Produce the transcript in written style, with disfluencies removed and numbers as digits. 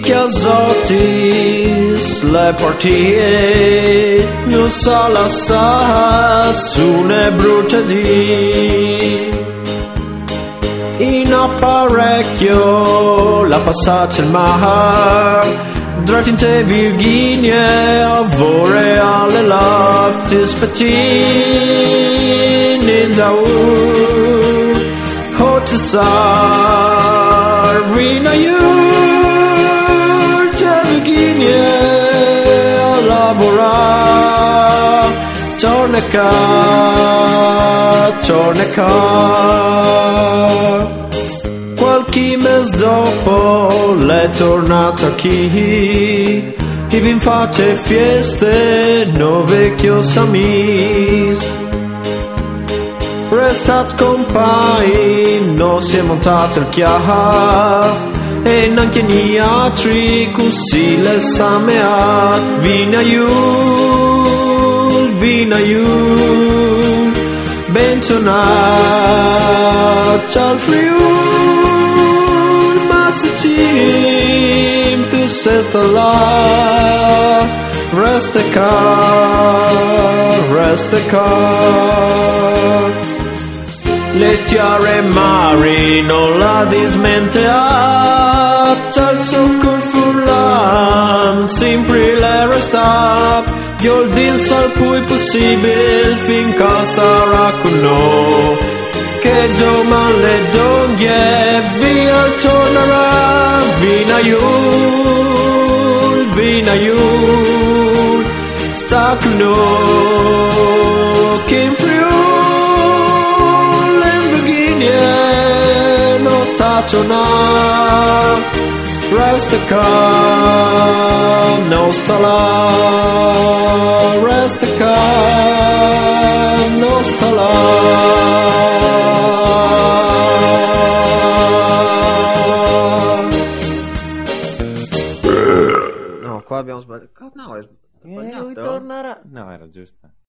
Chiasotis le partite non sa la sa su ne bruttedì in apparecchio la passata il mar drat in te Virginia avore alle latte spettin in da hotsar rina you torna qua qualche mese dopo l'è tornato qui e vi fate fieste no vecchios amis restat compagni no si è montato il chiaf e neanche ni altri così le sameat vina you bentornat al Friul Massatim tu sesta là resta qua le tiare mari non la dismenteat al soccorso furlan sempre le resta io il din sal pui possibil fin castarà con no che doman le doglie via tornerà vina iul sta con no che in Friul in Virginia non sta tornando resta qua non sta là resta qua non sta là no qua abbiamo sbagliato no è sbagliato tornerà no era giusto